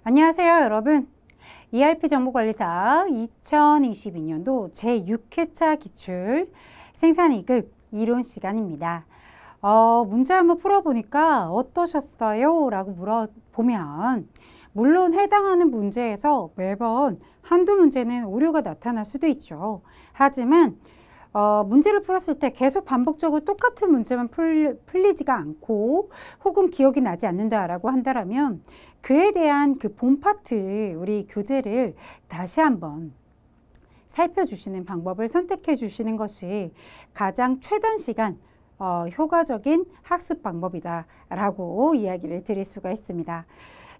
안녕하세요, 여러분. ERP 정보관리사 2022년도 제6회차 기출 생산이급 이론 시간입니다. 문제 한번 풀어보니까 어떠셨어요? 라고 물어보면 물론 해당하는 문제에서 매번 한두 문제는 오류가 나타날 수도 있죠. 하지만 문제를 풀었을 때 계속 반복적으로 똑같은 문제만 풀리지가 않고 혹은 기억이 나지 않는다라고 한다면 그에 대한 그 본 파트 우리 교재를 다시 한번 살펴주시는 방법을 선택해 주시는 것이 가장 최단 시간 효과적인 학습 방법이다라고 이야기를 드릴 수가 있습니다.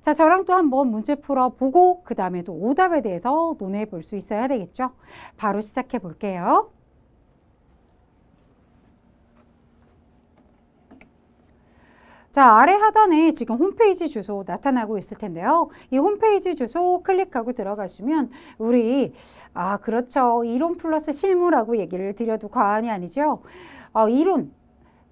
자, 저랑 또 한번 문제 풀어보고 그 다음에 또 오답에 대해서 논해 볼 수 있어야 되겠죠. 바로 시작해 볼게요. 자, 아래 하단에 지금 홈페이지 주소 나타나고 있을 텐데요. 이 홈페이지 주소 클릭하고 들어가시면 우리 그렇죠. 이론 플러스 실무라고 얘기를 드려도 과언이 아니죠. 이론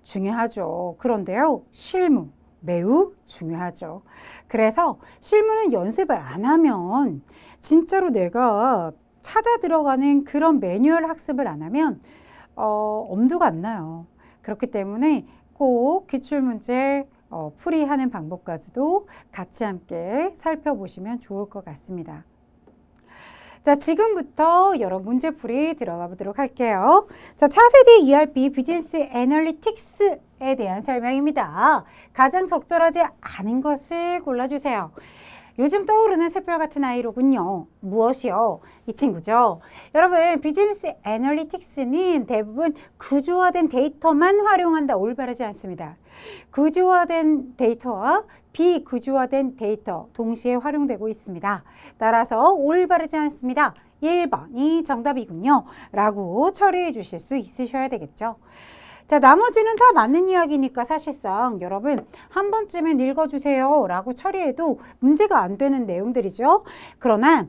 중요하죠. 그런데요. 실무 매우 중요하죠. 그래서 실무는 연습을 안 하면 진짜로 내가 찾아 들어가는 그런 매뉴얼 학습을 안 하면 엄두가 안 나요. 그렇기 때문에 꼭 기출문제 풀이하는 방법까지도 같이 함께 살펴보시면 좋을 것 같습니다. 자, 지금부터 여러 문제풀이 들어가 보도록 할게요. 자, 차세대 ERP 비즈니스 애널리틱스에 대한 설명입니다. 가장 적절하지 않은 것을 골라주세요. 요즘 떠오르는 샛별 같은 아이로군요. 무엇이요? 이 친구죠. 여러분, 비즈니스 애널리틱스는 대부분 구조화된 데이터만 활용한다. 올바르지 않습니다. 구조화된 데이터와 비구조화된 데이터 동시에 활용되고 있습니다. 따라서 올바르지 않습니다. 1번이 정답이군요. 라고 처리해 주실 수 있으셔야 되겠죠. 자, 나머지는 다 맞는 이야기니까 사실상 여러분 한 번쯤은 읽어주세요 라고 처리해도 문제가 안 되는 내용들이죠. 그러나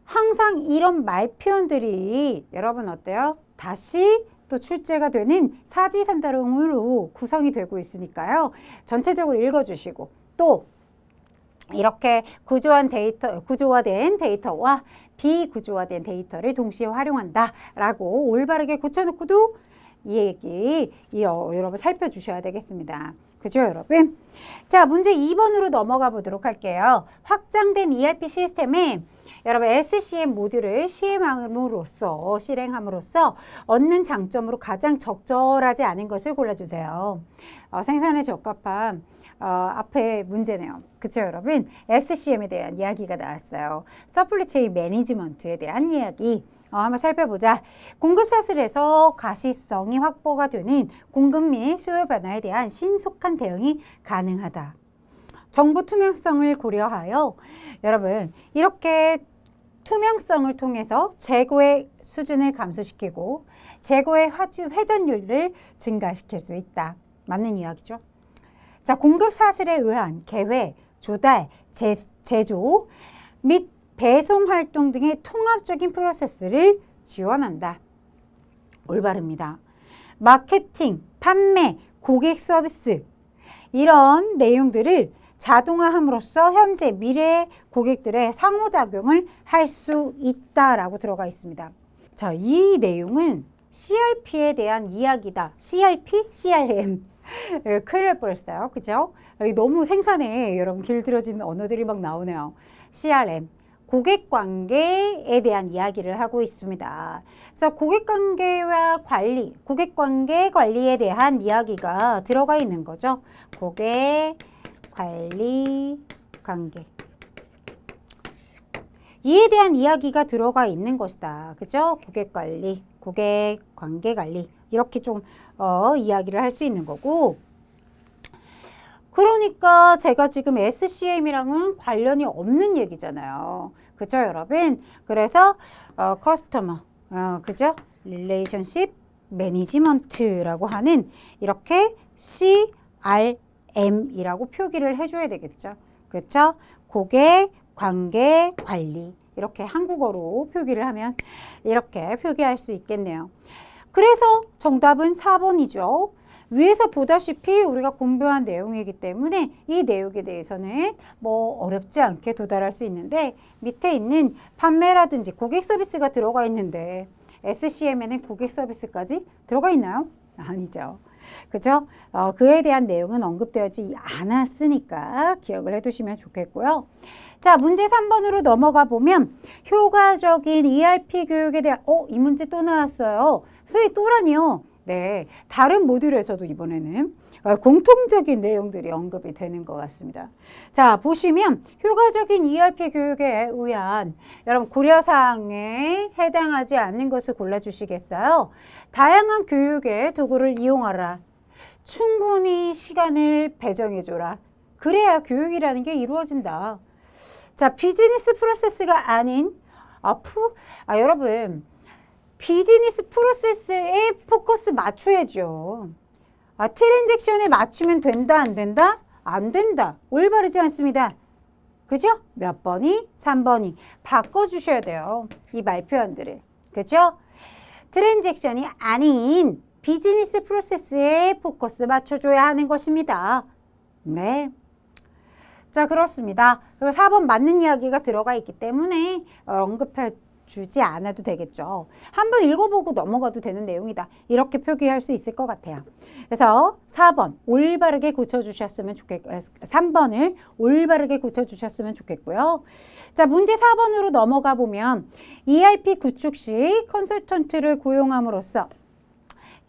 항상 이런 말 표현들이 여러분 어때요? 다시 또 출제가 되는 사지산다lum으로 구성이 되고 있으니까요. 전체적으로 읽어주시고 또 이렇게 구조화된 데이터와 비구조화된 데이터를 동시에 활용한다라고 올바르게 고쳐놓고도 이 얘기 여러분 살펴주셔야 되겠습니다. 그죠, 여러분? 자, 문제 2번으로 넘어가 보도록 할게요. 확장된 ERP 시스템에 여러분 SCM 모듈을 실행함으로써 얻는 장점으로 가장 적절하지 않은 것을 골라주세요. 생산에 적합한 앞에 문제네요. 그쵸, 여러분? SCM에 대한 이야기가 나왔어요. 서플리 체인 매니지먼트에 대한 이야기. 한번 살펴보자. 공급 사슬에서 가시성이 확보가 되는 공급 및 수요 변화에 대한 신속한 대응이 가능하다. 정보 투명성을 고려하여 여러분 이렇게 투명성을 통해서 재고의 수준을 감소시키고 재고의 회전율을 증가시킬 수 있다. 맞는 이야기죠. 자, 공급 사슬에 의한 개회, 조달, 제조 및 배송 활동 등의 통합적인 프로세스를 지원한다. 올바릅니다. 마케팅, 판매, 고객 서비스 이런 내용들을 자동화함으로써 현재, 미래의 고객들의 상호작용을 할 수 있다라고 들어가 있습니다. 자, 이 내용은 CRP에 대한 이야기다. CRP, CRM. 큰일 날 뻔했어요. 그죠? 너무 생산에 여러분 길들여진 언어들이 막 나오네요. CRM. 고객관계에 대한 이야기를 하고 있습니다. 그래서 고객관계와 관리, 고객관계 관리에 대한 이야기가 들어가 있는 거죠. 고객, 관리, 관계. 이에 대한 이야기가 들어가 있는 것이다. 그죠? 고객관리, 고객관계관리 이렇게 좀 이야기를 할 수 있는 거고 그러니까 제가 지금 SCM이랑은 관련이 없는 얘기잖아요. 그죠, 여러분? 그래서 커스터머, 그죠? 릴레이션십 매니지먼트라고 하는 이렇게 CRM이라고 표기를 해줘야 되겠죠. 그렇죠? 고객, 관계, 관리 이렇게 한국어로 표기를 하면 이렇게 표기할 수 있겠네요. 그래서 정답은 4번이죠. 위에서 보다시피 우리가 공부한 내용이기 때문에 이 내용에 대해서는 뭐 어렵지 않게 도달할 수 있는데 밑에 있는 판매라든지 고객 서비스가 들어가 있는데 SCM에는 고객 서비스까지 들어가 있나요? 아니죠. 그죠? 그에 대한 내용은 언급되지 않았으니까 기억을 해두시면 좋겠고요. 자, 문제 3번으로 넘어가 보면 효과적인 ERP 교육에 대한 이 문제 또 나왔어요. 선생님 또라니요. 네, 다른 모듈에서도 이번에는 공통적인 내용들이 언급이 되는 것 같습니다. 자, 보시면 효과적인 ERP 교육에 의한 여러분 고려사항에 해당하지 않는 것을 골라주시겠어요? 다양한 교육의 도구를 이용하라. 충분히 시간을 배정해줘라. 그래야 교육이라는 게 이루어진다. 자, 비즈니스 프로세스가 아닌 여러분 비즈니스 프로세스에 포커스 맞춰야죠. 트랜잭션에 맞추면 된다, 안 된다? 안 된다. 올바르지 않습니다. 그죠? 몇 번이? 3번이. 바꿔주셔야 돼요. 이 말 표현들을. 그죠? 트랜잭션이 아닌 비즈니스 프로세스에 포커스 맞춰줘야 하는 것입니다. 네. 자, 그렇습니다. 그리고 4번 맞는 이야기가 들어가 있기 때문에 언급해 주지 않아도 되겠죠. 한번 읽어보고 넘어가도 되는 내용이다. 이렇게 표기할 수 있을 것 같아요. 그래서 4번 올바르게 고쳐주셨으면 좋겠고 3번을 올바르게 고쳐주셨으면 좋겠고요. 자, 문제 4번으로 넘어가 보면 ERP 구축 시 컨설턴트를 고용함으로써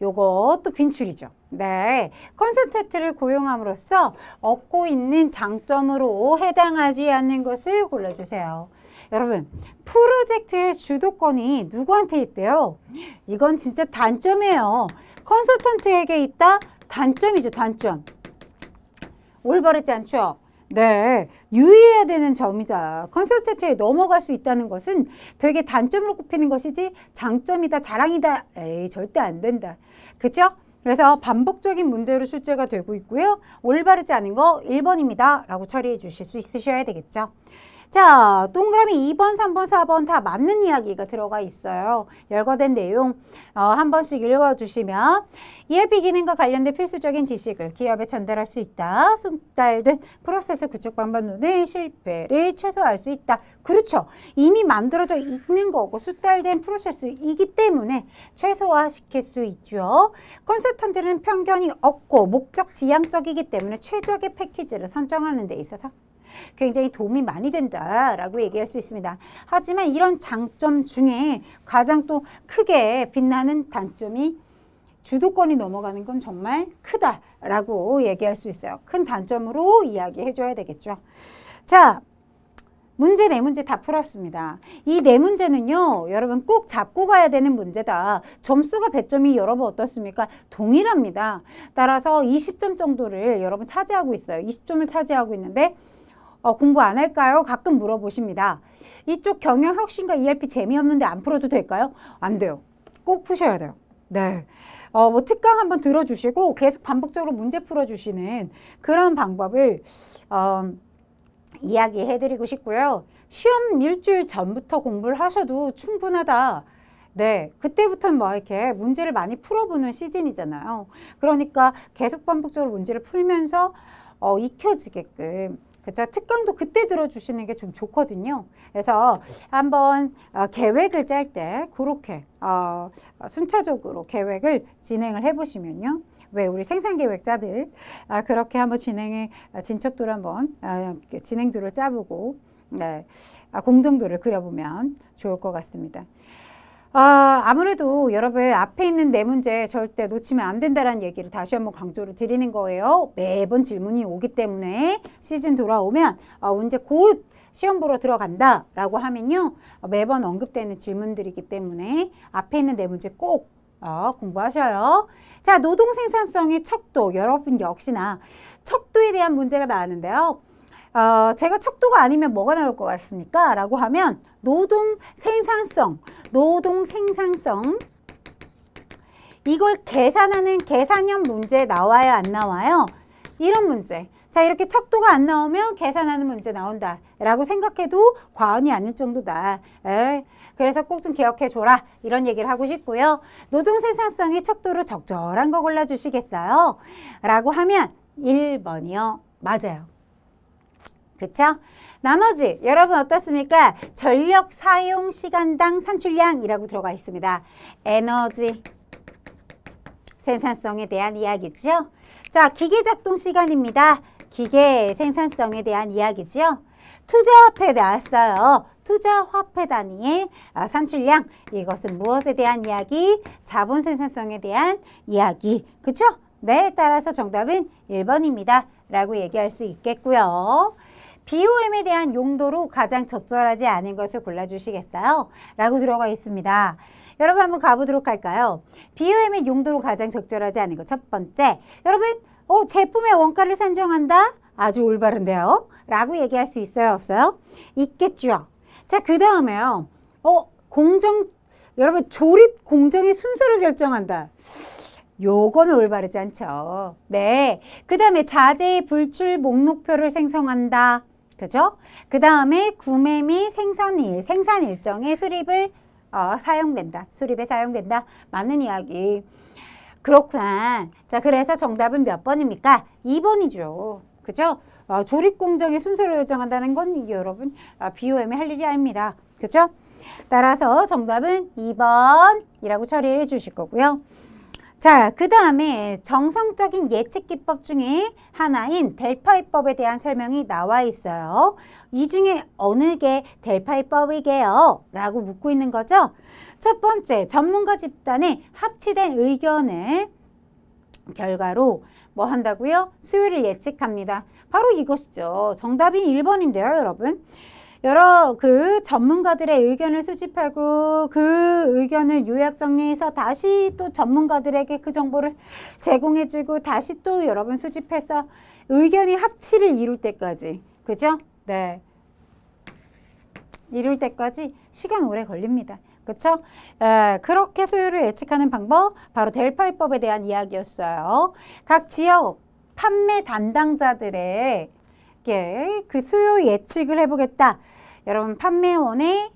요것도 빈출이죠. 네, 컨설턴트를 고용함으로써 얻고 있는 장점으로 해당하지 않는 것을 골라주세요. 여러분, 프로젝트의 주도권이 누구한테 있대요? 이건 진짜 단점이에요. 컨설턴트에게 있다? 단점이죠, 단점. 올바르지 않죠? 네, 유의해야 되는 점이자 컨설턴트에 넘어갈 수 있다는 것은 되게 단점으로 꼽히는 것이지 장점이다, 자랑이다, 에이, 절대 안 된다. 그죠? 그래서 반복적인 문제로 출제가 되고 있고요. 올바르지 않은 거 1번입니다. 라고 처리해 주실 수 있으셔야 되겠죠. 자, 동그라미 2번, 3번, 4번 다 맞는 이야기가 들어가 있어요. 열거된 내용 한 번씩 읽어주시면 ERP 기능과 관련된 필수적인 지식을 기업에 전달할 수 있다. 숙달된 프로세스 구축 방법론의 실패를 최소화할 수 있다. 그렇죠. 이미 만들어져 있는 거고 숙달된 프로세스이기 때문에 최소화시킬 수 있죠. 컨설턴트는 편견이 없고 목적 지향적이기 때문에 최적의 패키지를 선정하는 데 있어서 굉장히 도움이 많이 된다라고 얘기할 수 있습니다. 하지만 이런 장점 중에 가장 또 크게 빛나는 단점이 주도권이 넘어가는 건 정말 크다라고 얘기할 수 있어요. 큰 단점으로 이야기해 줘야 되겠죠. 자, 문제 4문제 다 풀었습니다. 이 4문제는요, 여러분 꼭 잡고 가야 되는 문제다. 점수가 배점이 여러분 어떻습니까? 동일합니다. 따라서 20점 정도를 여러분 차지하고 있어요. 20점을 차지하고 있는데 공부 안 할까요? 가끔 물어보십니다. 이쪽 경영혁신과 ERP 재미없는데 안 풀어도 될까요? 안 돼요. 꼭 푸셔야 돼요. 네. 뭐 특강 한번 들어주시고 계속 반복적으로 문제 풀어주시는 그런 방법을 이야기해드리고 싶고요. 시험 일주일 전부터 공부를 하셔도 충분하다. 네, 그때부터는 뭐 이렇게 문제를 많이 풀어보는 시즌이잖아요. 그러니까 계속 반복적으로 문제를 풀면서 익혀지게끔. 그렇죠. 특강도 그때 들어주시는 게 좀 좋거든요. 그래서 한번 계획을 짤 때 그렇게 순차적으로 계획을 진행을 해보시면요. 왜 우리 생산계획자들 그렇게 한번 진척도를 한번 진행도를 짜보고 네, 공정도를 그려보면 좋을 것 같습니다. 아무래도 여러분 앞에 있는 4문제 절대 놓치면 안 된다는 얘기를 다시 한번 강조를 드리는 거예요. 매번 질문이 오기 때문에 시즌 돌아오면 문제 곧 시험 보러 들어간다 라고 하면요. 매번 언급되는 질문들이기 때문에 앞에 있는 4문제 꼭 공부하셔요. 자, 노동 생산성의 척도. 여러분 역시나 척도에 대한 문제가 나왔는데요. 제가 척도가 아니면 뭐가 나올 것 같습니까? 라고 하면 노동 생산성 이걸 계산하는 계산형 문제 나와요, 안 나와요? 이런 문제 자, 이렇게 척도가 안 나오면 계산하는 문제 나온다 라고 생각해도 과언이 아닐 정도다. 그래서 꼭 좀 기억해 줘라 이런 얘기를 하고 싶고요. 노동 생산성의 척도로 적절한 거 골라주시겠어요? 라고 하면 1번이요. 맞아요. 그쵸? 나머지 여러분 어떻습니까? 전력 사용 시간당 산출량이라고 들어가 있습니다. 에너지 생산성에 대한 이야기죠. 자, 기계 작동 시간입니다. 기계 생산성에 대한 이야기죠. 투자화폐 나왔어요. 투자화폐 단위의 산출량. 이것은 무엇에 대한 이야기? 자본 생산성에 대한 이야기. 그쵸? 네, 따라서 정답은 1번입니다. 라고 얘기할 수 있겠고요. BOM에 대한 용도로 가장 적절하지 않은 것을 골라주시겠어요? 라고 들어가 있습니다. 여러분 한번 가보도록 할까요? BOM의 용도로 가장 적절하지 않은 것 첫 번째, 여러분 제품의 원가를 산정한다? 아주 올바른데요? 라고 얘기할 수 있어요? 없어요? 있겠죠. 자, 그 다음에요. 여러분 조립 공정의 순서를 결정한다. 요거는 올바르지 않죠. 네. 그 다음에 자재 불출 목록표를 생성한다. 그죠? 그 다음에 구매 및 생산 일정의 수립에 사용된다. 맞는 이야기. 그렇구나. 자, 그래서 정답은 몇 번입니까? 2번이죠. 그죠? 조립 공정의 순서를 결정한다는 건 여러분 BOM이 할 일이 아닙니다. 그죠? 따라서 정답은 2번이라고 처리해 주실 거고요. 자, 그 다음에 정성적인 예측 기법 중에 하나인 델파이법에 대한 설명이 나와 있어요. 이 중에 어느 게 델파이법이게요? 라고 묻고 있는 거죠. 첫 번째, 전문가 집단의 합치된 의견을 결과로 뭐 한다고요? 수요를 예측합니다. 바로 이것이죠. 정답이 1번인데요, 여러분. 여러 전문가들의 의견을 수집하고 그 의견을 요약 정리해서 다시 또 전문가들에게 그 정보를 제공해주고 다시 또 여러분 수집해서 의견이 합치를 이룰 때까지, 그죠? 네. 이룰 때까지 시간 오래 걸립니다. 그렇죠? 그렇게 소요를 예측하는 방법, 바로 델파이법에 대한 이야기였어요. 각 지역 판매 담당자들의 그 수요 예측을 해보겠다. 여러분 판매원에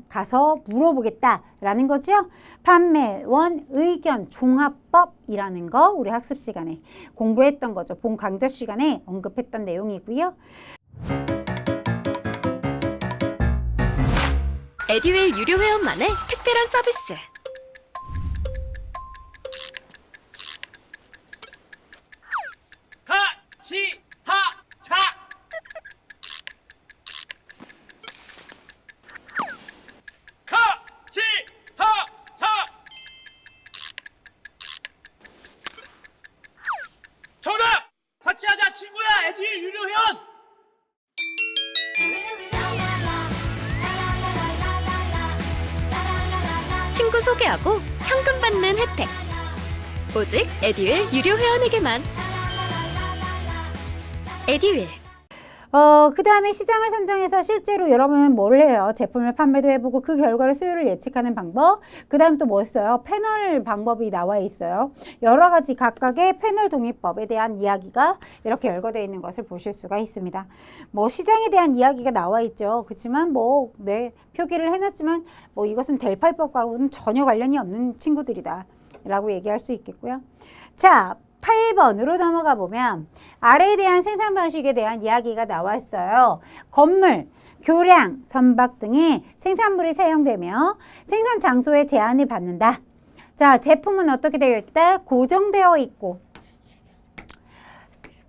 가서 물어보겠다라는 거죠. 판매원 의견 종합법이라는 거 우리 학습 시간에 공부했던 거죠. 본 강좌 시간에 언급했던 내용이고요. 에듀윌 유료 회원만의 특별한 서비스. 하치하차 하치하차 정답! 같이 하자 친구야 에듀윌 유료 회원! 친구 소개하고 현금 받는 혜택. 오직 에듀윌 유료 회원에게만. 에듀윌. 그 다음에 시장을 선정해서 실제로 여러분 뭘 해요? 제품을 판매도 해보고 그 결과를 수요를 예측하는 방법. 그 다음 또 뭐 있어요? 패널 방법이 나와 있어요. 여러 가지 각각의 패널 독립법에 대한 이야기가 이렇게 열거되어 있는 것을 보실 수가 있습니다. 뭐 시장에 대한 이야기가 나와 있죠. 그렇지만 표기를 해놨지만 이것은 델파이법과는 전혀 관련이 없는 친구들이다 라고 얘기할 수 있겠고요. 자, 8번으로 넘어가 보면 아래에 대한 생산 방식에 대한 이야기가 나와 있어요. 건물, 교량, 선박 등의 생산물이 사용되며 생산 장소에 제한을 받는다. 자, 제품은 어떻게 되어 있다? 고정되어 있고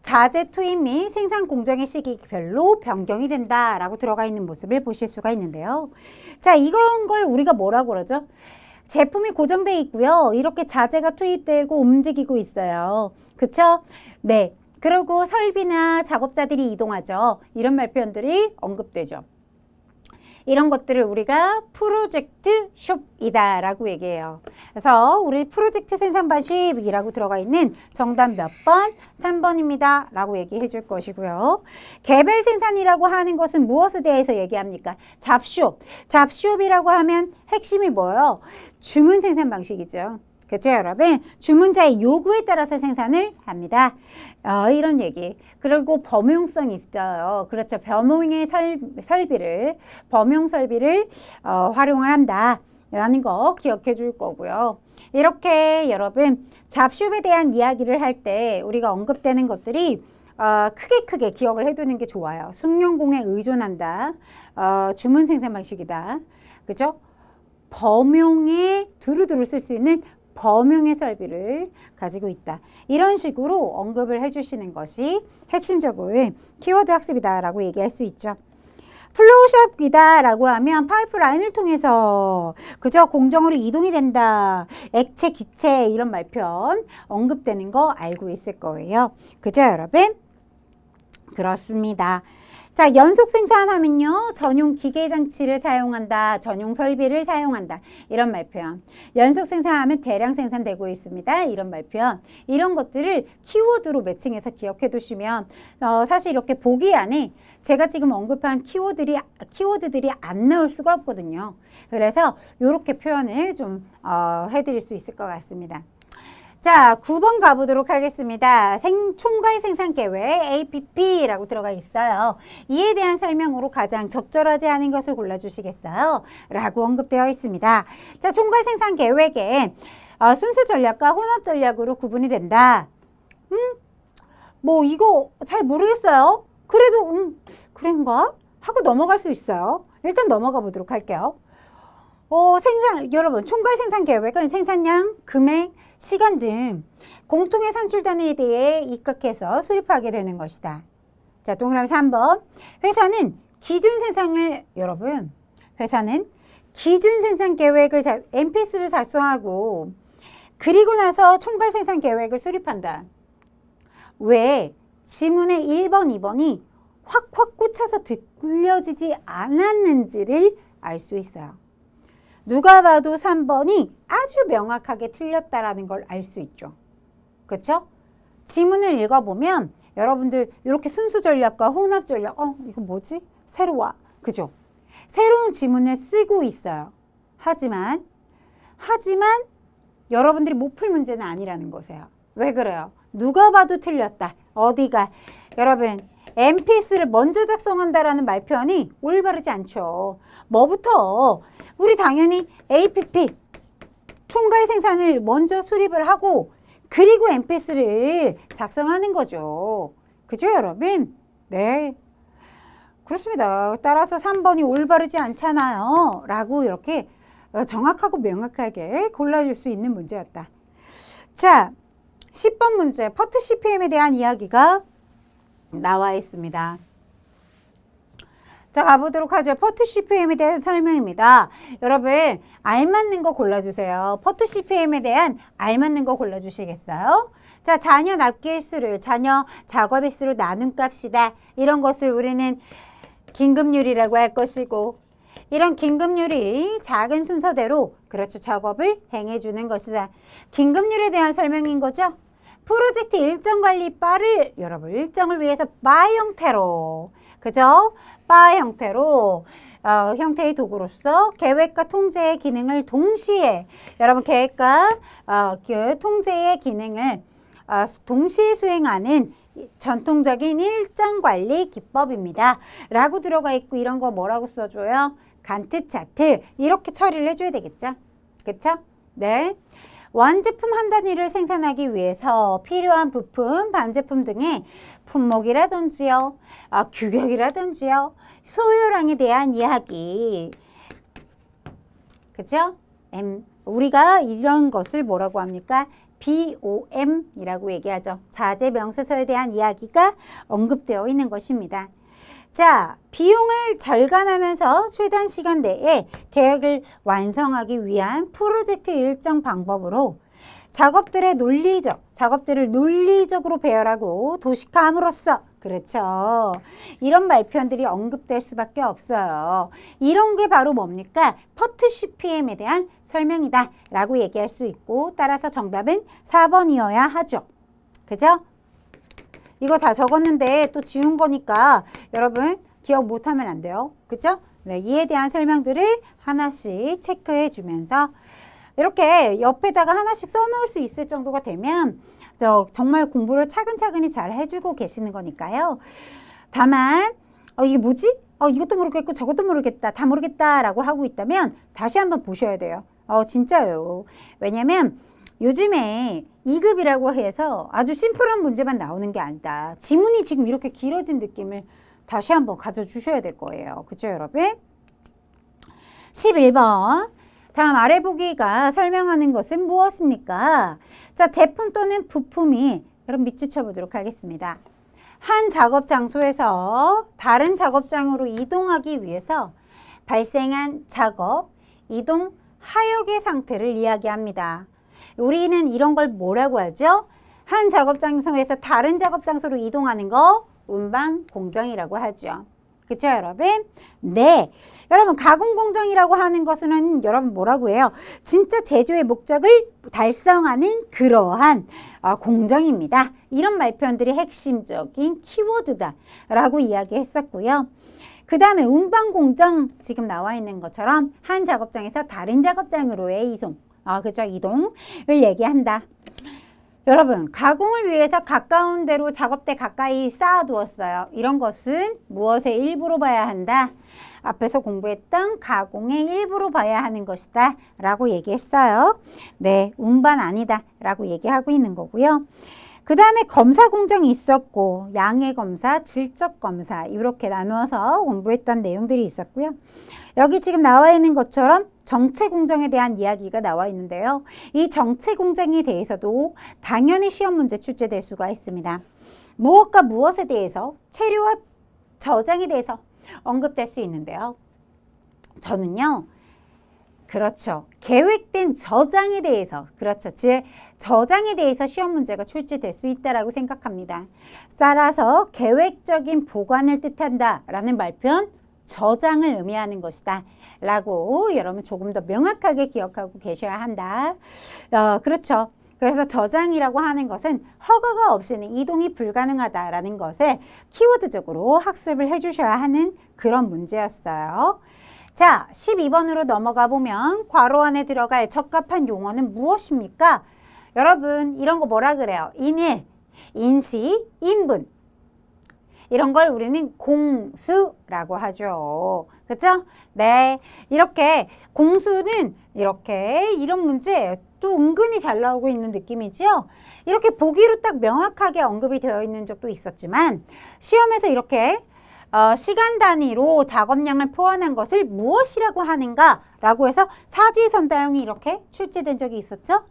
자재 투입 및 생산 공정의 시기별로 변경이 된다라고 들어가 있는 모습을 보실 수가 있는데요. 자, 이런 걸 우리가 뭐라고 그러죠? 제품이 고정되어 있고요. 이렇게 자재가 투입되고 움직이고 있어요. 그쵸? 네. 그리고 설비나 작업자들이 이동하죠. 이런 말 표현들이 언급되죠. 이런 것들을 우리가 프로젝트 숍이다 라고 얘기해요. 그래서 우리 프로젝트 생산 방식이라고 들어가 있는 정답 몇 번? 3번입니다 라고 얘기해 줄 것이고요. 개별 생산이라고 하는 것은 무엇에 대해서 얘기합니까? 잡숍. 잡숍이라고 하면 핵심이 뭐예요? 주문 생산 방식이죠. 그렇죠, 여러분? 주문자의 요구에 따라서 생산을 합니다. 이런 얘기. 그리고 범용성이 있어요. 그렇죠. 범용의 범용 설비를 활용을 한다. 라는 거 기억해 줄 거고요. 이렇게 여러분 잡숍에 대한 이야기를 할 때 우리가 언급되는 것들이 크게 기억을 해두는 게 좋아요. 숙련공에 의존한다. 주문 생산 방식이다. 그죠? 범용에 두루두루 쓸 수 있는 범용의 설비를 가지고 있다. 이런 식으로 언급을 해주시는 것이 핵심적인 키워드 학습이다라고 얘기할 수 있죠. 플로우샵이다 라고 하면 파이프라인을 통해서 그저 공정으로 이동이 된다. 액체, 기체 이런 말편 언급되는 거 알고 있을 거예요. 그죠, 여러분? 그렇습니다. 자, 연속 생산하면요. 전용 기계 장치를 사용한다. 전용 설비를 사용한다. 이런 말표현. 연속 생산하면 대량 생산되고 있습니다. 이런 말표현. 이런 것들을 키워드로 매칭해서 기억해 두시면 사실 이렇게 보기 안에 제가 지금 언급한 키워드들이 안 나올 수가 없거든요. 그래서 이렇게 표현을 좀 해드릴 수 있을 것 같습니다. 자, 9번 가보도록 하겠습니다. 총괄 생산계획 APP라고 들어가 있어요. 이에 대한 설명으로 가장 적절하지 않은 것을 골라주시겠어요? 라고 언급되어 있습니다. 자, 총괄 생산계획에 순수 전략과 혼합 전략으로 구분이 된다. 뭐 이거 잘 모르겠어요. 그래도 그런가? 하고 넘어갈 수 있어요. 일단 넘어가 보도록 할게요. 여러분, 총괄 생산 계획은 생산량, 금액, 시간 등 공통의 산출단에 대해 입각해서 수립하게 되는 것이다. 자, 동그라미 3번. 회사는 기준 생산 계획을 MPS를 작성하고 그리고 나서 총괄 생산 계획을 수립한다. 왜? 지문의 1번, 2번이 확 꽂혀서 들려지지 않았는지를 알 수 있어요. 누가 봐도 3번이 아주 명확하게 틀렸다라는 걸 알 수 있죠. 그렇죠? 지문을 읽어보면 여러분들 이렇게 순수 전략과 혼합 전략, 이거 뭐지? 새로 와. 그죠? 새로운 지문을 쓰고 있어요. 하지만 여러분들이 못 풀 문제는 아니라는 거세요. 왜 그래요? 누가 봐도 틀렸다. 어디가? 여러분, MPS를 먼저 작성한다라는 말표현이 올바르지 않죠. 뭐부터? 우리 당연히 APP, 총괄 생산을 먼저 수립을 하고 그리고 MPS를 작성하는 거죠. 그죠, 여러분? 네. 그렇습니다. 따라서 3번이 올바르지 않잖아요. 라고 이렇게 정확하고 명확하게 골라줄 수 있는 문제였다. 자, 10번 문제. 퍼트 CPM에 대한 이야기가 나와 있습니다. 자, 가보도록 하죠. 퍼트 CPM에 대한 설명입니다. 여러분, 알맞는 거 골라주세요. 퍼트 CPM에 대한 알맞는 거 골라주시겠어요? 자, 잔여 납기일수를 잔여 작업일수로 나눈 값이다. 이런 것을 우리는 긴급률이라고 할 것이고, 이런 긴급률이 작은 순서대로 그렇죠, 작업을 행해주는 것이다. 긴급률에 대한 설명인 거죠. 프로젝트 일정 관리 바를 여러분 일정을 위해서 바 형태로 그죠? 바 형태로 형태의 도구로서 계획과 통제의 기능을 동시에 여러분 계획과 그 통제의 기능을 동시에 수행하는 전통적인 일정 관리 기법입니다. 라고 들어가 있고 이런 거 뭐라고 써줘요? 간트 차트 이렇게 처리를 해줘야 되겠죠? 그쵸? 네. 완제품 한 단위를 생산하기 위해서 필요한 부품, 반제품 등의 품목이라든지요, 규격이라든지요, 소요량에 대한 이야기. 그죠? 우리가 이런 것을 뭐라고 합니까? BOM이라고 얘기하죠. 자재 명세서에 대한 이야기가 언급되어 있는 것입니다. 자, 비용을 절감하면서 최단 시간 내에 계획을 완성하기 위한 프로젝트 일정 방법으로 작업들을 논리적으로 배열하고 도식화함으로써 그렇죠. 이런 말표현들이 언급될 수밖에 없어요. 이런 게 바로 뭡니까? 퍼트 CPM에 대한 설명이다 라고 얘기할 수 있고 따라서 정답은 4번이어야 하죠. 그죠? 이거 다 적었는데 또 지운 거니까 여러분 기억 못하면 안 돼요. 그죠? 네, 이에 대한 설명들을 하나씩 체크해 주면서 이렇게 옆에다가 하나씩 써놓을 수 있을 정도가 되면 정말 공부를 차근차근히 잘 해주고 계시는 거니까요. 다만 이게 뭐지? 이것도 모르겠고 저것도 모르겠다. 다 모르겠다 라고 하고 있다면 다시 한번 보셔야 돼요. 진짜요. 왜냐면 요즘에 2급이라고 해서 아주 심플한 문제만 나오는 게 아니다. 지문이 지금 이렇게 길어진 느낌을 다시 한번 가져주셔야 될 거예요. 그죠, 여러분? 11번. 다음 아래 보기가 설명하는 것은 무엇입니까? 자, 제품 또는 부품이 여러분 밑줄 쳐보도록 하겠습니다. 한 작업 장소에서 다른 작업장으로 이동하기 위해서 발생한 작업, 이동, 하역의 상태를 이야기합니다. 우리는 이런 걸 뭐라고 하죠? 한 작업 장소에서 다른 작업 장소로 이동하는 거 운반 공정이라고 하죠. 그렇죠, 여러분? 네. 여러분, 가공 공정이라고 하는 것은 여러분 뭐라고 해요? 진짜 제조의 목적을 달성하는 그러한 공정입니다. 이런 말표현들이 핵심적인 키워드다라고 이야기했었고요. 그 다음에 운반 공정, 지금 나와 있는 것처럼 한 작업장에서 다른 작업장으로의 이동, 그죠? 이동을 얘기한다. 여러분, 가공을 위해서 가까운 데로 작업대 가까이 쌓아두었어요. 이런 것은 무엇의 일부로 봐야 한다? 앞에서 공부했던 가공의 일부로 봐야 하는 것이다 라고 얘기했어요. 네, 운반 아니다 라고 얘기하고 있는 거고요. 그 다음에 검사 공정이 있었고 양해 검사, 질적 검사 이렇게 나누어서 공부했던 내용들이 있었고요. 여기 지금 나와 있는 것처럼 정체 공정에 대한 이야기가 나와 있는데요. 이 정체 공정에 대해서도 당연히 시험 문제 출제될 수가 있습니다. 무엇과 무엇에 대해서, 체류와 저장에 대해서 언급될 수 있는데요. 저는요, 그렇죠. 계획된 저장에 대해서, 그렇죠. 즉 저장에 대해서 시험 문제가 출제될 수 있다라고 생각합니다. 따라서 계획적인 보관을 뜻한다라는 말표현 저장을 의미하는 것이다 라고 여러분 조금 더 명확하게 기억하고 계셔야 한다. 그렇죠. 그래서 저장이라고 하는 것은 허가가 없이는 이동이 불가능하다라는 것을 키워드적으로 학습을 해주셔야 하는 그런 문제였어요. 자, 12번으로 넘어가 보면 괄호 안에 들어갈 적합한 용어는 무엇입니까? 여러분, 이런 거 뭐라 그래요? 인일, 인시, 인분. 이런 걸 우리는 공수라고 하죠. 그렇죠? 네, 이렇게 공수는 이렇게 이런 문제 또 은근히 잘 나오고 있는 느낌이죠. 이렇게 보기로 딱 명확하게 언급이 되어 있는 적도 있었지만 시험에서 이렇게 시간 단위로 작업량을 포함한 것을 무엇이라고 하는가 라고 해서 사지선다형이 이렇게 출제된 적이 있었죠.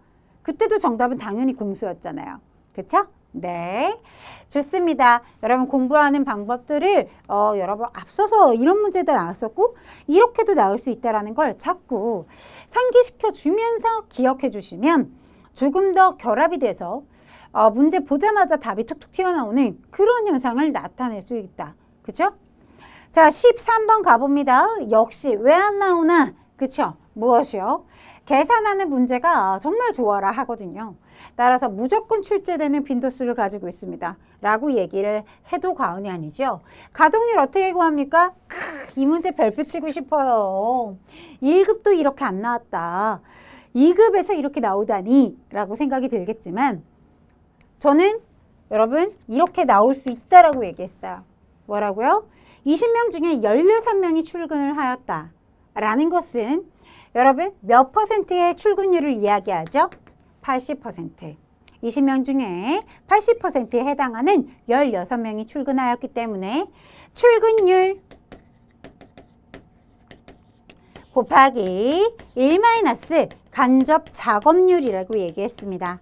그때도 정답은 당연히 공수였잖아요. 그렇죠? 네, 좋습니다. 여러분 공부하는 방법들을 여러분 앞서서 이런 문제도 나왔었고 이렇게도 나올 수 있다는 걸 자꾸 상기시켜 주면서 기억해 주시면 조금 더 결합이 돼서 문제 보자마자 답이 툭툭 튀어나오는 그런 현상을 나타낼 수 있다. 그죠? 자, 13번 가봅니다. 역시 왜 안 나오나? 그쵸? 무엇이요? 계산하는 문제가 정말 좋아라 하거든요. 따라서 무조건 출제되는 빈도수를 가지고 있습니다. 라고 얘기를 해도 과언이 아니죠. 가동률 어떻게 구합니까? 이 문제 별표 치고 싶어요. 1급도 이렇게 안 나왔다. 2급에서 이렇게 나오다니 라고 생각이 들겠지만 저는 여러분 이렇게 나올 수 있다라고 얘기했어요. 뭐라고요? 20명 중에 16명이 출근을 하였다. 라는 것은 여러분 몇 퍼센트의 출근율을 이야기하죠? 80%. 20명 중에 80%에 해당하는 16명이 출근하였기 때문에 출근율 곱하기 1 마이너스 간접 작업률이라고 얘기했습니다.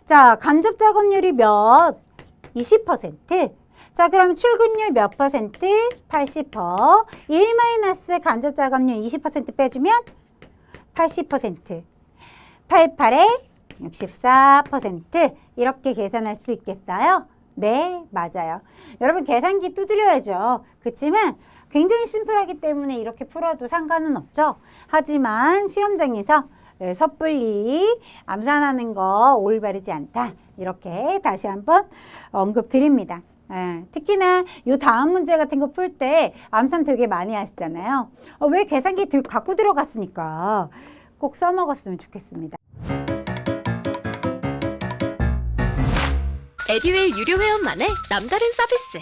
자, 간접 작업률이 몇? 20%. 자, 그럼 출근율 몇 퍼센트? 80%. 1 마이너스 간접 작업률 20% 빼주면 80%. 88에 64% 이렇게 계산할 수 있겠어요? 네, 맞아요. 여러분 계산기 두드려야죠. 그렇지만 굉장히 심플하기 때문에 이렇게 풀어도 상관은 없죠. 하지만 시험장에서 섣불리 암산하는 거 올바르지 않다. 이렇게 다시 한번 언급 드립니다. 예, 특히나 요 다음 문제 같은 거 풀 때 암산 되게 많이 하시잖아요. 왜 계산기 갖고 들어갔으니까 꼭 써먹었으면 좋겠습니다. 에듀윌 유료 회원만의 남다른 서비스.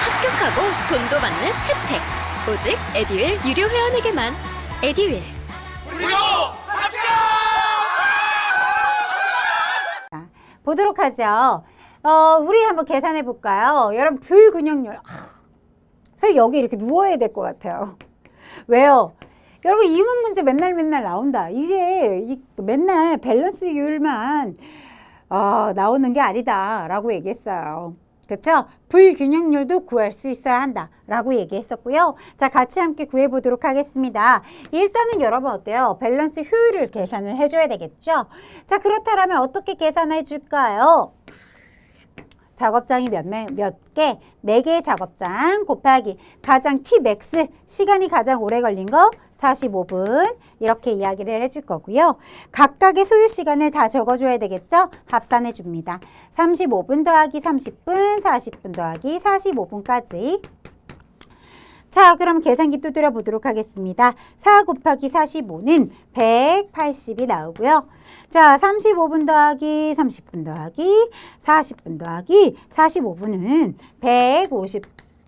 합격하고 돈도 받는 혜택. 오직 에듀윌 유료 회원에게만. 에듀윌. 우리도 합격! 보도록 하죠. 우리 한번 계산해 볼까요? 여러분 불균형률. 그래서 여기 이렇게 누워야 될 것 같아요. 왜요? 여러분 이문 문제 맨날 나온다. 이게 맨날 밸런스율만 나오는 게 아니다라고 얘기했어요. 그렇죠? 불균형률도 구할 수 있어야 한다라고 얘기했었고요. 자, 같이 함께 구해보도록 하겠습니다. 일단은 여러분 어때요? 밸런스 효율을 계산을 해줘야 되겠죠? 자, 그렇다면 어떻게 계산해 줄까요? 작업장이 몇 개? 4개의 작업장 곱하기 가장 Tmax, 시간이 가장 오래 걸린 거 45분 이렇게 이야기를 해줄 거고요. 각각의 소요 시간을 다 적어줘야 되겠죠? 합산해 줍니다. 35분 더하기 30분, 40분 더하기 45분까지. 자, 그럼 계산기 두드려 보도록 하겠습니다. 4 곱하기 45는 180이 나오고요. 자, 35분 더하기 30분 더하기 40분 더하기 45분은 150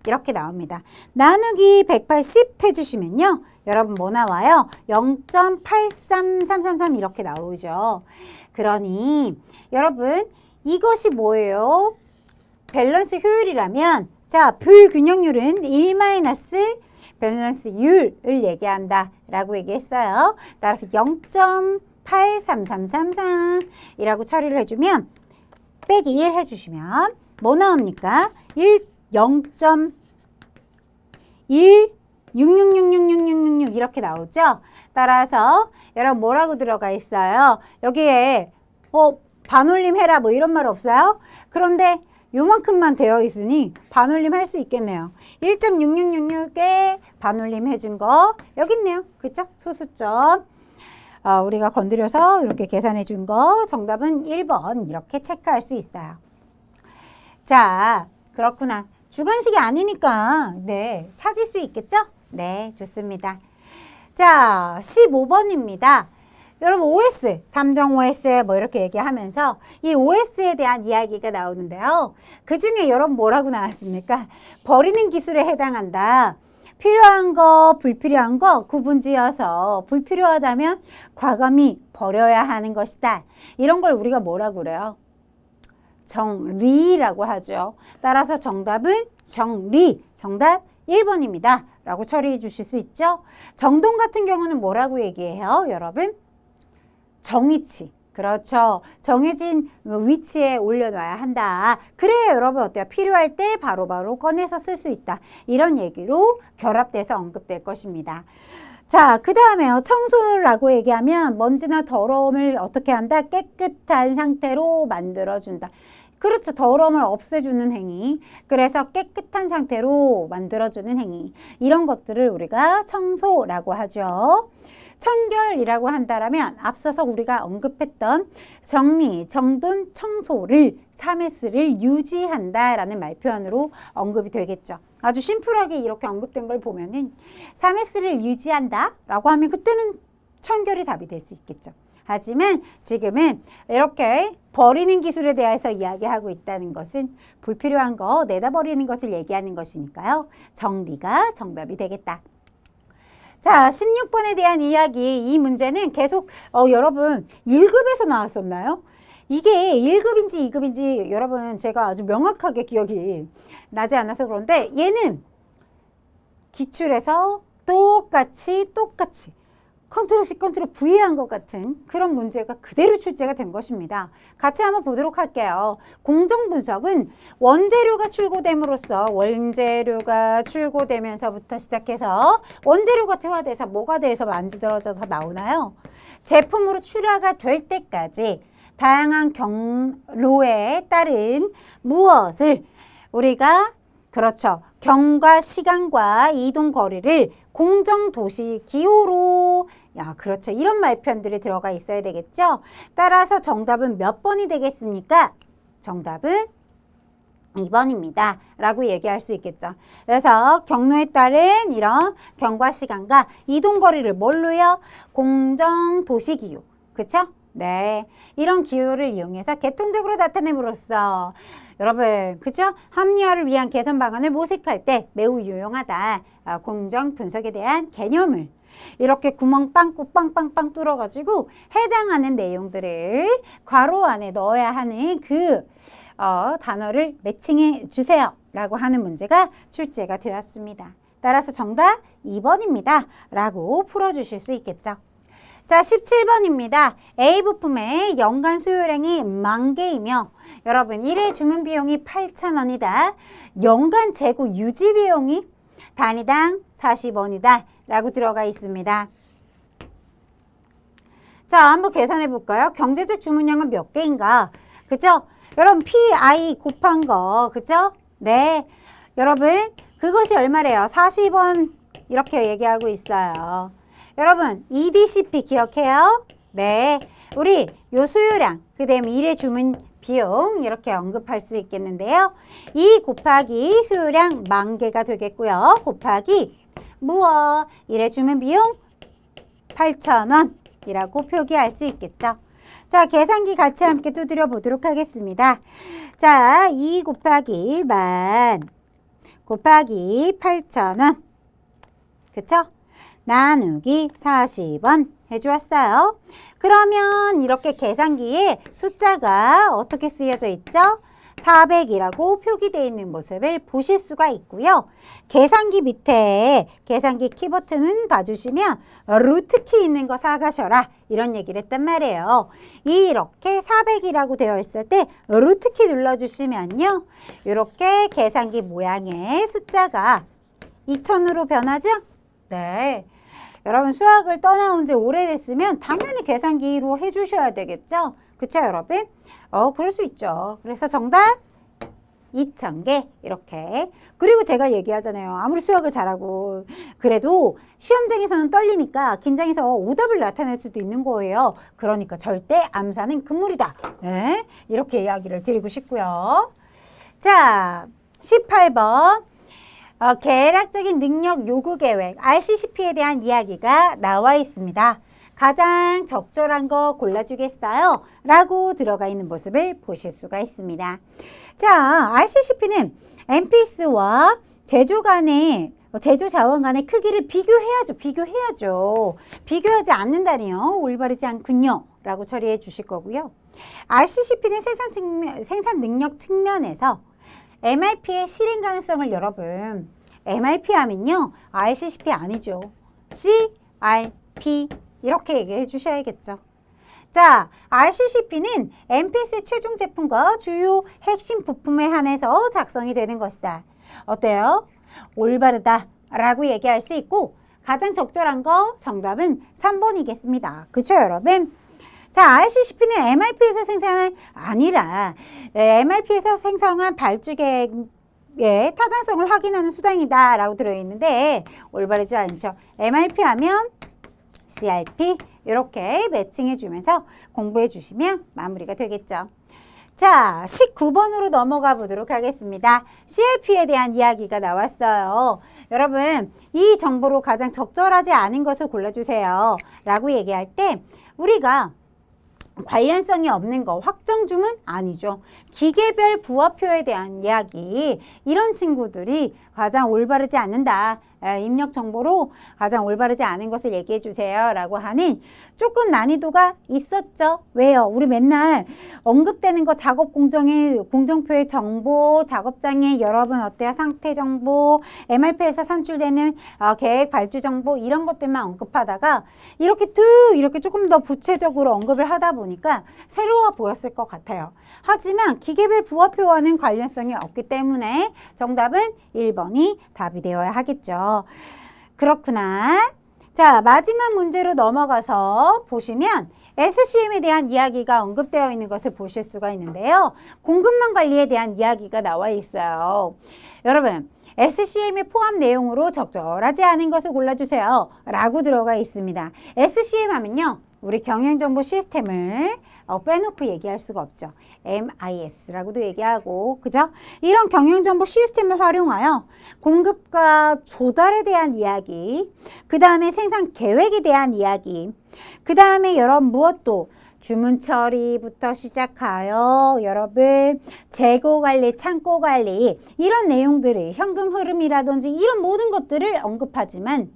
이렇게 나옵니다. 나누기 180 해주시면요. 여러분 뭐 나와요? 0.83333 이렇게 나오죠. 그러니 여러분 이것이 뭐예요? 밸런스 효율이라면 자, 불균형률은 1 마이너스 밸런스율을 얘기한다 라고 얘기했어요. 따라서 0.83333 이라고 처리를 해주면 빼기 1 해주시면 뭐 나옵니까? 0.166666666 이렇게 나오죠. 따라서 여러분 뭐라고 들어가 있어요? 여기에 반올림 해라 뭐 이런 말 없어요? 그런데 요만큼만 되어 있으니 반올림 할 수 있겠네요. 1.6666에 반올림 해준 거 여기 있네요. 그렇죠? 소수점. 우리가 건드려서 이렇게 계산해 준 거 정답은 1번 이렇게 체크할 수 있어요. 자, 그렇구나. 주관식이 아니니까 네, 찾을 수 있겠죠? 네, 좋습니다. 자, 15번입니다. 여러분 OS, 삼정 OS 뭐 이렇게 얘기하면서 이 OS에 대한 이야기가 나오는데요. 그 중에 여러분 뭐라고 나왔습니까? 버리는 기술에 해당한다. 필요한 거, 불필요한 거 구분지어서 불필요하다면 과감히 버려야 하는 것이다. 이런 걸 우리가 뭐라고 그래요? 정리라고 하죠. 따라서 정답은 정리, 정답 1번입니다. 라고 처리해 주실 수 있죠. 정동 같은 경우는 뭐라고 얘기해요, 여러분? 정위치. 그렇죠. 정해진 위치에 올려놔야 한다. 그래야 여러분 어때요? 필요할 때 바로바로 꺼내서 쓸 수 있다. 이런 얘기로 결합돼서 언급될 것입니다. 자, 그 다음에요. 청소라고 얘기하면 먼지나 더러움을 어떻게 한다? 깨끗한 상태로 만들어준다. 그렇죠. 더러움을 없애주는 행위. 그래서 깨끗한 상태로 만들어주는 행위. 이런 것들을 우리가 청소라고 하죠. 청결이라고 한다면 앞서서 우리가 언급했던 정리, 정돈, 청소를 3S를 유지한다라는 말표현으로 언급이 되겠죠. 아주 심플하게 이렇게 언급된 걸 보면은 3S를 유지한다라고 하면 그때는 청결이 답이 될 수 있겠죠. 하지만 지금은 이렇게 버리는 기술에 대해서 이야기하고 있다는 것은 불필요한 거 내다 버리는 것을 얘기하는 것이니까요. 정리가 정답이 되겠다. 자, 16번에 대한 이야기, 이 문제는 계속 여러분 1급에서 나왔었나요? 이게 1급인지 2급인지 여러분 제가 아주 명확하게 기억이 나지 않아서 그런데 얘는 기출에서 똑같이 컨트롤 C, 컨트롤 V 한 것 같은 그런 문제가 그대로 출제가 된 것입니다. 같이 한번 보도록 할게요. 공정분석은 원재료가 출고되면서부터 시작해서 원재료가 퇴화돼서 뭐가 돼서 만들어져서 나오나요? 제품으로 출하가 될 때까지 다양한 경로에 따른 무엇을 우리가 그렇죠. 경과 시간과 이동 거리를 공정도시 기호로 야, 그렇죠. 이런 말편들이 들어가 있어야 되겠죠. 따라서 정답은 몇 번이 되겠습니까? 정답은 2번입니다. 라고 얘기할 수 있겠죠. 그래서 경로에 따른 이런 경과 시간과 이동거리를 뭘로요? 공정도시기호. 그쵸? 네. 이런 기호를 이용해서 개통적으로 나타냄으로써 여러분, 그죠? 합리화를 위한 개선 방안을 모색할 때 매우 유용하다. 공정 분석에 대한 개념을 이렇게 구멍 빵꾸 빵빵빵 뚫어가지고 해당하는 내용들을 괄호 안에 넣어야 하는 그 단어를 매칭해 주세요 라고 하는 문제가 출제가 되었습니다. 따라서 정답 2번입니다 라고 풀어주실 수 있겠죠. 자, 17번입니다. A 부품의 연간 수요량이 10,000개이며 여러분 1회 주문 비용이 8,000원이다. 연간 재고 유지 비용이 단위당 40원이다 라고 들어가 있습니다. 자, 한번 계산해 볼까요? 경제적 주문량은 몇 개인가? 그죠? 여러분 PI 곱한 거 그죠? 네, 여러분 그것이 얼마래요? 40원 이렇게 얘기하고 있어요. 여러분 EDCP 기억해요? 네, 우리 요 수요량 그 다음에 1회 주문 비용 이렇게 언급할 수 있겠는데요. 2 곱하기 수요량 10,000개가 되겠고요. 곱하기 무엇? 1회 주문 비용 8,000원 이라고 표기할 수 있겠죠. 자, 계산기 같이 함께 두드려 보도록 하겠습니다. 자, 2 곱하기 10,000 곱하기 8,000원 그쵸? 나누기 40원 해주었어요. 그러면 이렇게 계산기에 숫자가 어떻게 쓰여져 있죠? 400이라고 표기되어 있는 모습을 보실 수가 있고요. 계산기 밑에 계산기 키 버튼은 봐주시면 루트 키 있는 거 사가셔라 이런 얘기를 했단 말이에요. 이렇게 400이라고 되어 있을 때 루트 키 눌러주시면요. 이렇게 계산기 모양의 숫자가 2000으로 변하죠? 네. 여러분 수학을 떠나온 지 오래됐으면 당연히 계산기로 해주셔야 되겠죠? 그쵸 여러분? 그럴 수 있죠. 그래서 정답 2,000개 이렇게. 그리고 제가 얘기하잖아요. 아무리 수학을 잘하고 그래도 시험장에서는 떨리니까 긴장해서 오답을 나타낼 수도 있는 거예요. 그러니까 절대 암산은 금물이다. 네? 이렇게 이야기를 드리고 싶고요. 자, 18번. 계획적인 능력 요구 계획 RCCP에 대한 이야기가 나와 있습니다. 가장 적절한 거 골라주겠어요? 라고 들어가 있는 모습을 보실 수가 있습니다. 자, RCCP는 MPS와 제조 자원 간의 크기를 비교해야죠. 비교하지 않는다니요. 올바르지 않군요. 라고 처리해 주실 거고요. RCCP는 생산 능력 측면에서 MRP의 실행 가능성을 여러분 MRP 하면요 RCCP 아니죠. CRP 이렇게 얘기해 주셔야겠죠. 자, RCCP는 MPS의 최종 제품과 주요 핵심 부품에 한해서 작성이 되는 것이다. 어때요? 올바르다 라고 얘기할 수 있고 가장 적절한 거 정답은 3번이겠습니다. 그쵸 여러분? 자, RCCP는 MRP에서 생산한 아니라 MRP에서 생성한 발주계의 타당성을 확인하는 수단이다 라고 들어있는데 올바르지 않죠. MRP 하면 CRP 이렇게 매칭해 주면서 공부해 주시면 마무리가 되겠죠. 자, 19번으로 넘어가 보도록 하겠습니다. CRP에 대한 이야기가 나왔어요. 여러분, 이 정보로 가장 적절하지 않은 것을 골라주세요 라고 얘기할 때 우리가 관련성이 없는 거 확정 주문 아니죠. 기계별 부하표에 대한 이야기 이런 친구들이 가장 올바르지 않는다. 입력 정보로 가장 올바르지 않은 것을 얘기해 주세요 라고 하는 조금 난이도가 있었죠. 왜요? 우리 맨날 언급되는 거 작업 공정의 공정표의 정보, 작업장의 여러분 어때요? 상태 정보, MRP에서 산출되는 계획 발주 정보 이런 것들만 언급하다가 이렇게 조금 더 구체적으로 언급을 하다 보니까 새로워 보였을 것 같아요. 하지만 기계별 부하표와는 관련성이 없기 때문에 정답은 1번이 답이 되어야 하겠죠. 그렇구나. 자, 자, 마지막 문제로 넘어가서 보시면 SCM에 대한 이야기가 언급되어 있는 것을 보실 수가 있는데요. 공급망 관리에 대한 이야기가 나와 있어요. 여러분, SCM의 포함 내용으로 적절하지 않은 것을 골라주세요. 라고 들어가 있습니다. SCM 하면요, 우리 경영정보 시스템을 빼놓고 얘기할 수가 없죠. MIS라고도 얘기하고, 그죠? 이런 경영정보 시스템을 활용하여 공급과 조달에 대한 이야기, 그 다음에 생산 계획에 대한 이야기, 그 다음에 여러분 무엇도 주문 처리부터 시작하여 여러분 재고 관리, 창고 관리 이런 내용들을 현금 흐름이라든지 이런 모든 것들을 언급하지만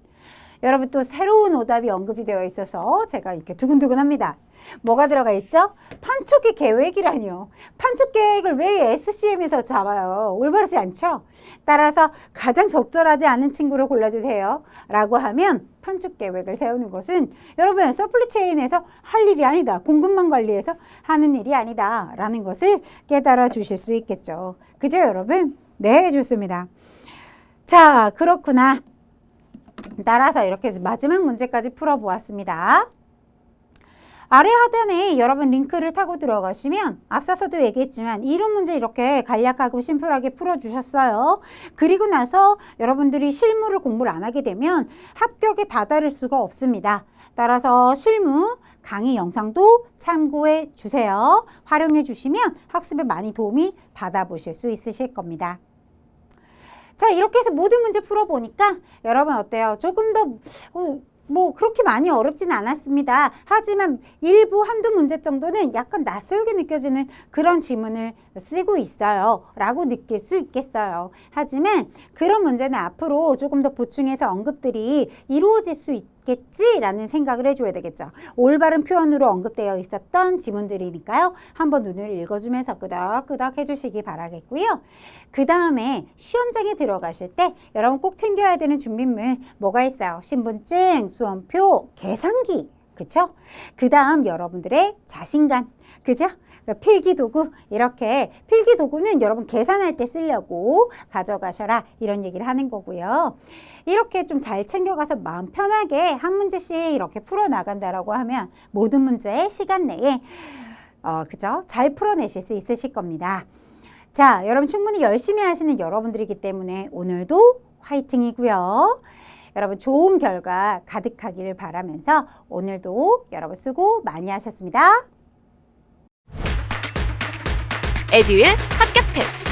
여러분 또 새로운 오답이 언급이 되어 있어서 제가 이렇게 두근두근합니다. 뭐가 들어가 있죠? 판촉의 계획이라니요. 판촉 계획을 왜 SCM에서 잡아요? 올바르지 않죠? 따라서 가장 적절하지 않은 친구를 골라주세요. 라고 하면 판촉 계획을 세우는 것은 여러분 서플리체인에서 할 일이 아니다. 공급망 관리에서 하는 일이 아니다. 라는 것을 깨달아 주실 수 있겠죠. 그죠 여러분? 네, 좋습니다. 자, 그렇구나. 따라서 이렇게 해서 마지막 문제까지 풀어보았습니다. 아래 하단에 여러분 링크를 타고 들어가시면 앞서서도 얘기했지만 이론 문제 이렇게 간략하고 심플하게 풀어주셨어요. 그리고 나서 여러분들이 실무를 공부를 안 하게 되면 합격에 다다를 수가 없습니다. 따라서 실무 강의 영상도 참고해 주세요. 활용해 주시면 학습에 많이 도움이 받아보실 수 있으실 겁니다. 자, 이렇게 해서 모든 문제 풀어보니까 여러분 어때요? 조금 더 뭐 그렇게 많이 어렵진 않았습니다. 하지만 일부 한두 문제 정도는 약간 낯설게 느껴지는 그런 지문을 쓰고 있어요. 라고 느낄 수 있겠어요. 하지만 그런 문제는 앞으로 조금 더 보충해서 언급들이 이루어질 수 있겠지라는 생각을 해줘야 되겠죠. 올바른 표현으로 언급되어 있었던 지문들이니까요. 한번 눈을 읽어주면서 끄덕끄덕 해주시기 바라겠고요. 그 다음에 시험장에 들어가실 때 여러분 꼭 챙겨야 되는 준비물 뭐가 있어요? 신분증, 수험표, 계산기, 그쵸? 그 다음 여러분들의 자신감, 그죠? 필기도구, 이렇게 필기도구는 여러분 계산할 때 쓰려고 가져가셔라 이런 얘기를 하는 거고요. 이렇게 좀 잘 챙겨가서 마음 편하게 한 문제씩 이렇게 풀어나간다라고 하면 모든 문제 시간 내에 그죠? 잘 풀어내실 수 있으실 겁니다. 자, 여러분 충분히 열심히 하시는 여러분들이기 때문에 오늘도 화이팅이고요. 여러분 좋은 결과 가득하기를 바라면서 오늘도 여러분 수고 많이 하셨습니다. 에듀윌 합격 패스.